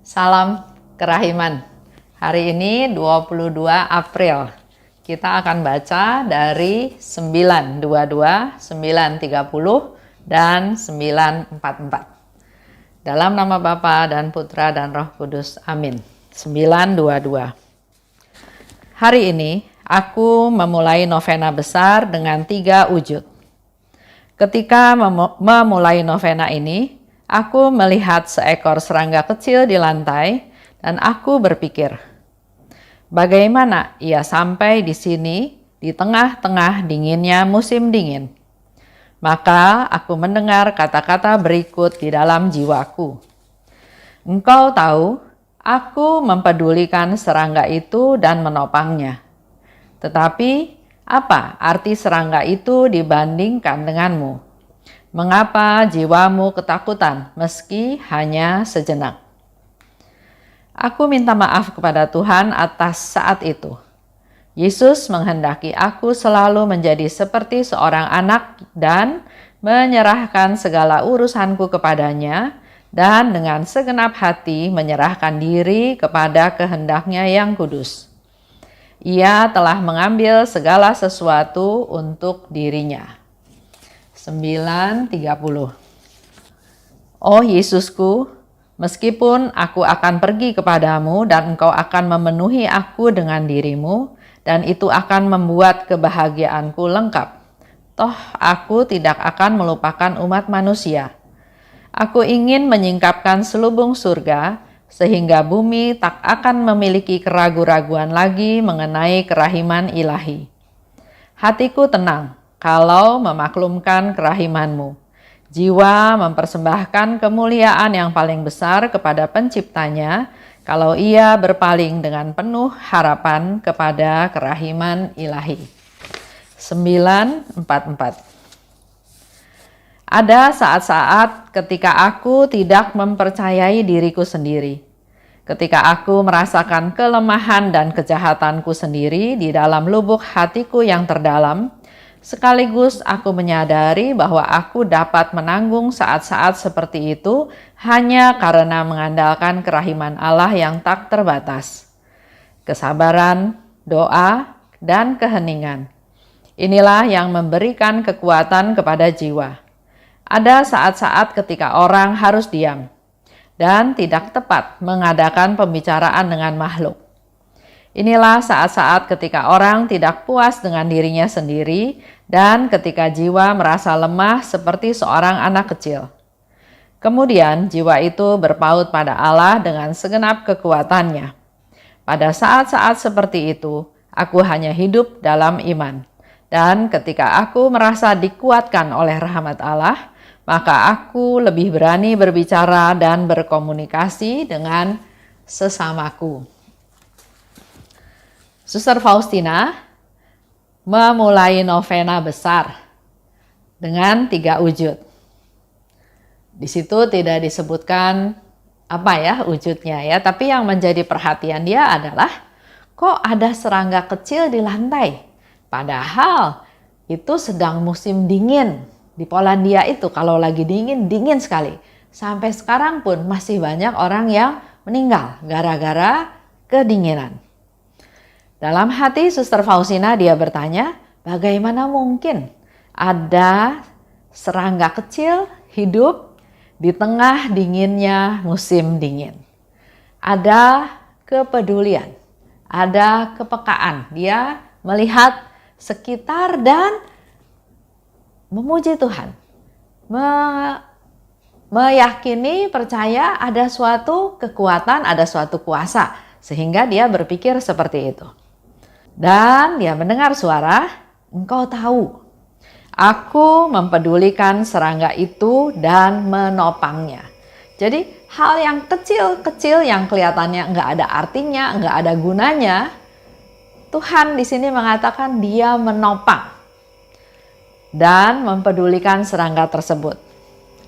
Salam kerahiman. Hari ini 22 April. Kita akan baca dari 922, 930, dan 944. Dalam nama Bapa dan Putra dan Roh Kudus. Amin. 922. Hari ini aku memulai novena besar dengan 3 wujud. Ketika memulai novena ini, aku melihat seekor serangga kecil di lantai dan aku berpikir, bagaimana ia sampai di sini di tengah-tengah dinginnya musim dingin? Maka aku mendengar kata-kata berikut di dalam jiwaku. Engkau tahu, aku mempedulikan serangga itu dan menopangnya. Tetapi apa arti serangga itu dibandingkan denganmu? Mengapa jiwamu ketakutan meski hanya sejenak? Aku minta maaf kepada Tuhan atas saat itu. Yesus menghendaki aku selalu menjadi seperti seorang anak dan menyerahkan segala urusanku kepadanya dan dengan segenap hati menyerahkan diri kepada kehendaknya yang kudus. Ia telah mengambil segala sesuatu untuk dirinya. 9:30. Oh Yesusku, meskipun aku akan pergi kepadamu dan engkau akan memenuhi aku dengan dirimu, dan itu akan membuat kebahagiaanku lengkap. Toh aku tidak akan melupakan umat manusia. Aku ingin menyingkapkan selubung surga, sehingga bumi tak akan memiliki keraguan-raguan lagi mengenai kerahiman ilahi. Hatiku tenang kalau memaklumkan kerahimanmu. Jiwa mempersembahkan kemuliaan yang paling besar kepada penciptanya, kalau ia berpaling dengan penuh harapan kepada kerahiman ilahi. 944. Ada saat-saat ketika aku tidak mempercayai diriku sendiri. Ketika aku merasakan kelemahan dan kejahatanku sendiri di dalam lubuk hatiku yang terdalam, sekaligus aku menyadari bahwa aku dapat menanggung saat-saat seperti itu hanya karena mengandalkan kerahiman Allah yang tak terbatas. Kesabaran, doa, dan keheningan. Inilah yang memberikan kekuatan kepada jiwa. Ada saat-saat ketika orang harus diam dan tidak tepat mengadakan pembicaraan dengan makhluk. Inilah saat-saat ketika orang tidak puas dengan dirinya sendiri dan ketika jiwa merasa lemah seperti seorang anak kecil. Kemudian jiwa itu berpaut pada Allah dengan segenap kekuatannya. Pada saat-saat seperti itu, aku hanya hidup dalam iman. Dan ketika aku merasa dikuatkan oleh rahmat Allah, maka aku lebih berani berbicara dan berkomunikasi dengan sesamaku. Suster Faustina memulai novena besar dengan 3 wujud. Di situ tidak disebutkan apa ya wujudnya ya, tapi yang menjadi perhatian dia adalah kok ada serangga kecil di lantai. Padahal itu sedang musim dingin. Di Polandia itu kalau lagi dingin, dingin sekali. Sampai sekarang pun masih banyak orang yang meninggal gara-gara kedinginan. Dalam hati Suster Faustina dia bertanya, bagaimana mungkin ada serangga kecil hidup di tengah dinginnya musim dingin. Ada kepedulian, ada kepekaan. Dia melihat sekitar dan memuji Tuhan. Meyakini, percaya ada suatu kekuatan, ada suatu kuasa. Sehingga dia berpikir seperti itu. Dan dia mendengar suara, engkau tahu, aku mempedulikan serangga itu dan menopangnya. Jadi hal yang kecil-kecil yang kelihatannya enggak ada artinya, enggak ada gunanya, Tuhan di sini mengatakan dia menopang dan mempedulikan serangga tersebut.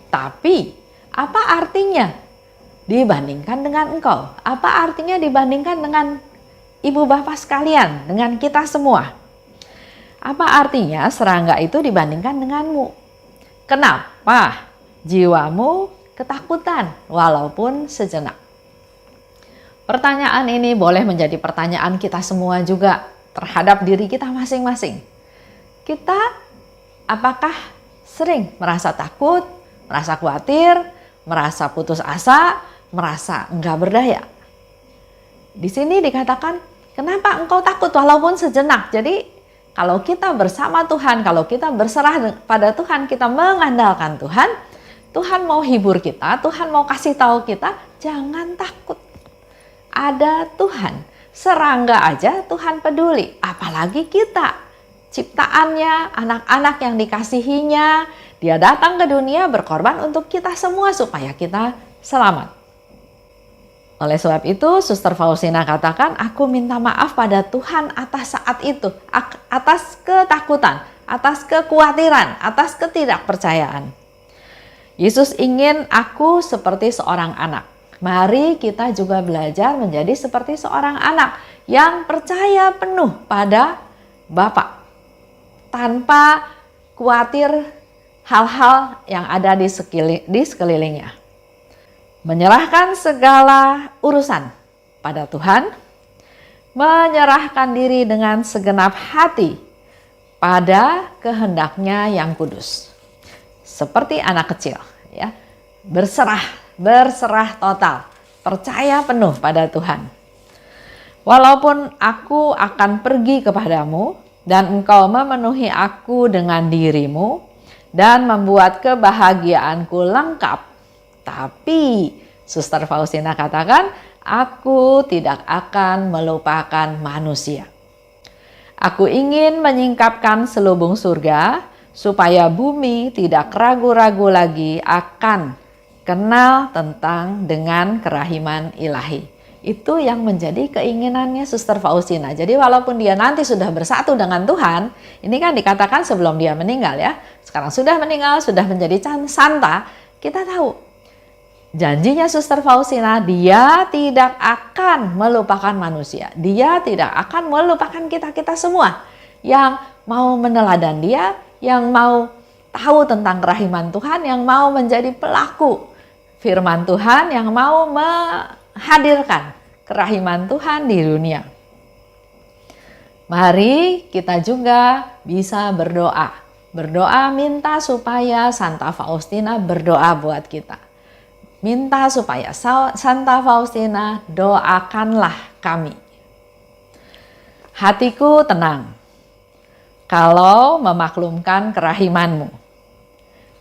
Tapi apa artinya dibandingkan dengan engkau? Apa artinya dibandingkan dengan ibu bapak sekalian, dengan kita semua? Apa artinya serangga itu dibandingkan denganmu? Kenapa jiwamu ketakutan walaupun sejenak? Pertanyaan ini boleh menjadi pertanyaan kita semua juga terhadap diri kita masing-masing. Kita apakah sering merasa takut, merasa khawatir, merasa putus asa, merasa enggak berdaya? Di sini dikatakan, kenapa engkau takut walaupun sejenak? Jadi kalau kita bersama Tuhan, kalau kita berserah pada Tuhan, kita mengandalkan Tuhan, Tuhan mau hibur kita, Tuhan mau kasih tahu kita, jangan takut. Ada Tuhan, serangga aja Tuhan peduli, apalagi kita, ciptaannya, anak-anak yang dikasihinya. Dia datang ke dunia berkorban untuk kita semua supaya kita selamat. Oleh sebab itu, Suster Faustina katakan, aku minta maaf pada Tuhan atas saat itu, atas ketakutan, atas kekhawatiran, atas ketidakpercayaan. Yesus ingin aku seperti seorang anak. Mari kita juga belajar menjadi seperti seorang anak yang percaya penuh pada Bapa, tanpa khawatir hal-hal yang ada di sekelilingnya. Menyerahkan segala urusan pada Tuhan, menyerahkan diri dengan segenap hati pada kehendaknya yang kudus. Seperti anak kecil, ya, berserah total, percaya penuh pada Tuhan. Walaupun aku akan pergi kepadamu dan engkau memenuhi aku dengan dirimu dan membuat kebahagiaanku lengkap, tapi Suster Faustina katakan, aku tidak akan melupakan manusia. Aku ingin menyingkapkan selubung surga supaya bumi tidak ragu-ragu lagi akan kenal dengan kerahiman ilahi. Itu yang menjadi keinginannya Suster Faustina. Jadi walaupun dia nanti sudah bersatu dengan Tuhan, ini kan dikatakan sebelum dia meninggal ya. Sekarang sudah meninggal, sudah menjadi santa, kita tahu janjinya Suster Faustina, dia tidak akan melupakan manusia. Dia tidak akan melupakan kita-kita semua yang mau meneladan dia, yang mau tahu tentang kerahiman Tuhan, yang mau menjadi pelaku firman Tuhan, yang mau menghadirkan kerahiman Tuhan di dunia. Mari kita juga bisa berdoa. Berdoa minta supaya Santa Faustina berdoa buat kita. Minta supaya Santa Faustina doakanlah kami. Hatiku tenang kalau memaklumkan kerahimanmu.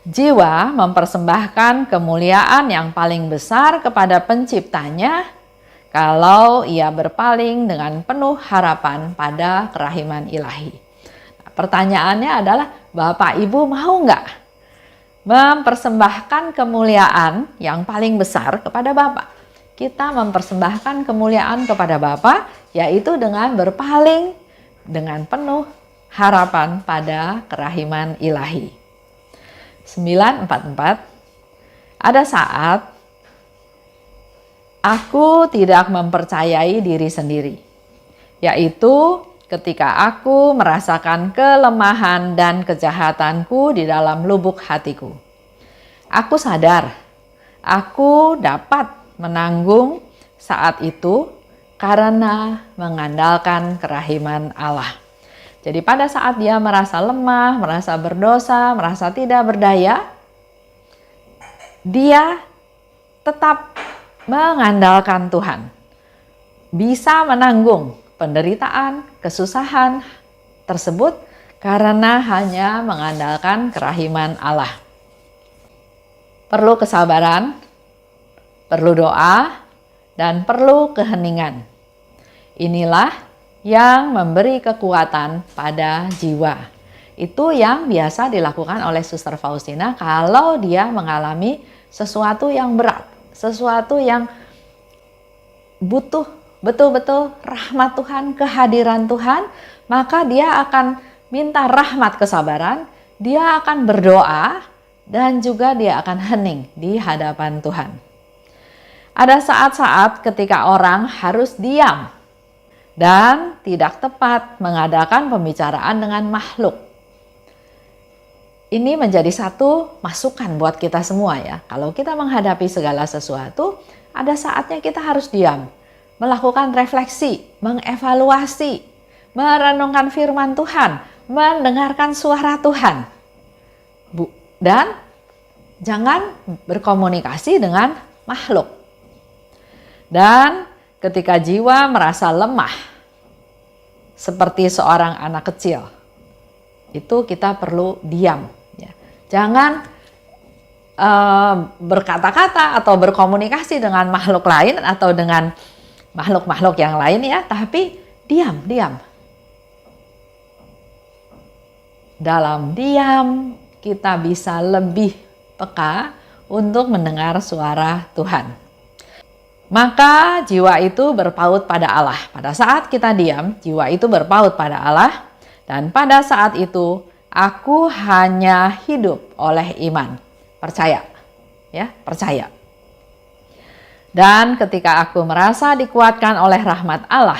Jiwa mempersembahkan kemuliaan yang paling besar kepada penciptanya kalau ia berpaling dengan penuh harapan pada kerahiman ilahi. Nah, pertanyaannya adalah, Bapak Ibu mau nggak mempersembahkan kemuliaan yang paling besar kepada Bapa? Kita mempersembahkan kemuliaan kepada Bapa, yaitu dengan berpaling dengan penuh harapan pada kerahiman ilahi. 944. Ada saat aku tidak mempercayai diri sendiri, yaitu ketika aku merasakan kelemahan dan kejahatanku di dalam lubuk hatiku. Aku sadar aku dapat menanggung saat itu karena mengandalkan kerahiman Allah. Jadi pada saat dia merasa lemah, merasa berdosa, merasa tidak berdaya, dia tetap mengandalkan Tuhan. Bisa menanggung penderitaan, kesusahan tersebut karena hanya mengandalkan kerahiman Allah. Perlu kesabaran, perlu doa, dan perlu keheningan. Inilah yang memberi kekuatan pada jiwa. Itu yang biasa dilakukan oleh Suster Faustina kalau dia mengalami sesuatu yang berat, sesuatu yang butuh betul-betul rahmat Tuhan, kehadiran Tuhan, maka dia akan minta rahmat kesabaran, dia akan berdoa, dan juga dia akan hening di hadapan Tuhan. Ada saat-saat ketika orang harus diam dan tidak tepat mengadakan pembicaraan dengan makhluk. Ini menjadi satu masukan buat kita semua ya. Kalau kita menghadapi segala sesuatu, ada saatnya kita harus diam. melakukan refleksi, mengevaluasi, merenungkan firman Tuhan, mendengarkan suara Tuhan. Dan jangan berkomunikasi dengan makhluk. Dan ketika jiwa merasa lemah, seperti seorang anak kecil, itu kita perlu diam. Ya. Jangan berkata-kata atau berkomunikasi dengan makhluk lain atau dengan makhluk-makhluk yang lain ya, tapi diam. Dalam diam kita bisa lebih peka untuk mendengar suara Tuhan. Maka jiwa itu berpaut pada Allah. Pada saat kita diam, jiwa itu berpaut pada Allah, dan pada saat itu aku hanya hidup oleh iman. Percaya, ya, percaya. Dan ketika aku merasa dikuatkan oleh rahmat Allah,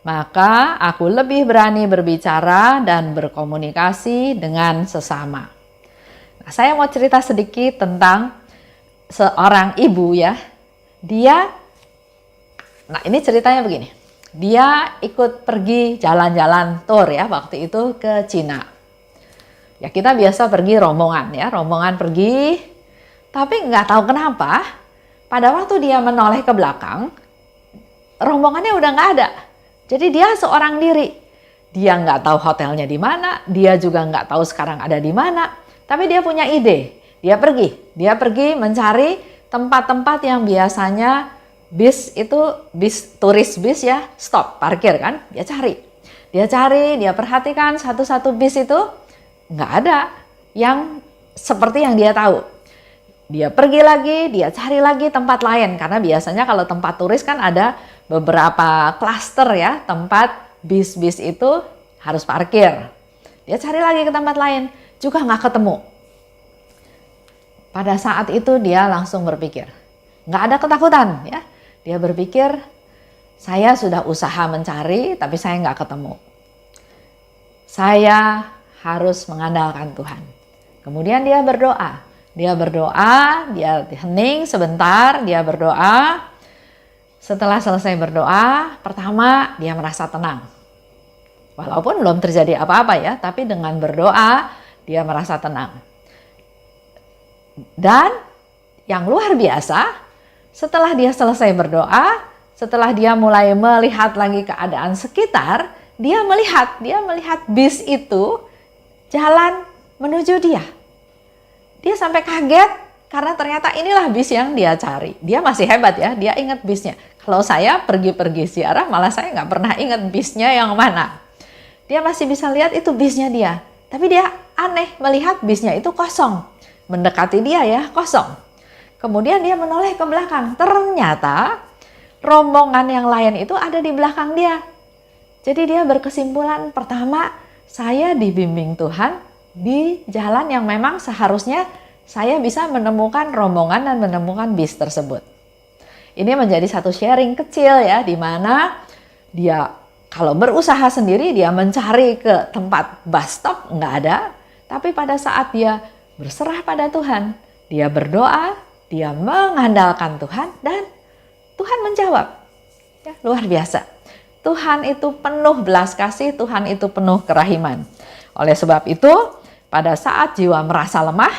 maka aku lebih berani berbicara dan berkomunikasi dengan sesama. Nah, saya mau cerita sedikit tentang seorang ibu ya. Nah ini ceritanya begini. Dia ikut pergi jalan-jalan tour ya waktu itu ke Cina. Ya kita biasa pergi rombongan ya, rombongan pergi, tapi nggak tahu kenapa pada waktu dia menoleh ke belakang, rombongannya udah nggak ada. Jadi dia seorang diri. Dia nggak tahu hotelnya di mana, dia juga nggak tahu sekarang ada di mana, tapi dia punya ide. Dia pergi mencari tempat-tempat yang biasanya bis turis bis ya, stop, parkir kan, dia cari, dia perhatikan satu-satu bis itu. Nggak ada yang seperti yang dia tahu. Dia pergi lagi, dia cari lagi tempat lain. Karena biasanya kalau tempat turis kan ada beberapa klaster ya, tempat bis-bis itu harus parkir. Dia cari lagi ke tempat lain, juga nggak ketemu. Pada saat itu dia langsung berpikir, nggak ada ketakutan ya. Dia berpikir, saya sudah usaha mencari tapi saya nggak ketemu. Saya harus mengandalkan Tuhan. Kemudian dia berdoa, dia hening sebentar, dia berdoa. Setelah selesai berdoa, pertama dia merasa tenang. Walaupun belum terjadi apa-apa ya, tapi dengan berdoa dia merasa tenang. Dan yang luar biasa, setelah dia selesai berdoa, setelah dia mulai melihat lagi keadaan sekitar, dia melihat bis itu jalan menuju dia. Dia sampai kaget karena ternyata inilah bis yang dia cari. Dia masih hebat ya, dia ingat bisnya. Kalau saya pergi-pergi ziarah malah saya nggak pernah ingat bisnya yang mana. Dia masih bisa lihat itu bisnya dia. Tapi dia aneh melihat bisnya itu kosong. Mendekati dia ya, kosong. Kemudian dia menoleh ke belakang. Ternyata rombongan yang lain itu ada di belakang dia. Jadi dia berkesimpulan, pertama, saya dibimbing Tuhan di jalan yang memang seharusnya saya bisa menemukan rombongan dan menemukan bis tersebut. Ini menjadi satu sharing kecil ya, di mana dia kalau berusaha sendiri dia mencari ke tempat bus stop nggak ada, tapi pada saat dia berserah pada Tuhan, dia berdoa, dia mengandalkan Tuhan dan Tuhan menjawab. Ya, luar biasa. Tuhan itu penuh belas kasih, Tuhan itu penuh kerahiman. Oleh sebab itu, pada saat jiwa merasa lemah,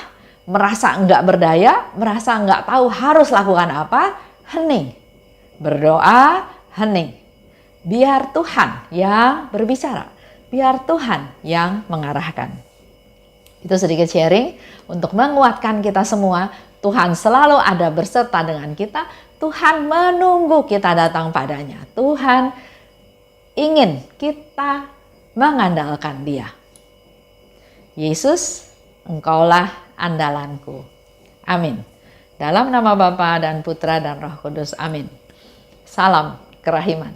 merasa enggak berdaya, merasa enggak tahu harus lakukan apa, hening. Berdoa, hening. Biar Tuhan yang berbicara, biar Tuhan yang mengarahkan. Itu sedikit sharing untuk menguatkan kita semua. Tuhan selalu ada berserta dengan kita. Tuhan menunggu kita datang padanya. Tuhan ingin kita mengandalkan Dia. Yesus, Engkaulah andalanku. Amin. Dalam nama Bapa dan Putra dan Roh Kudus. Amin. Salam kerahiman.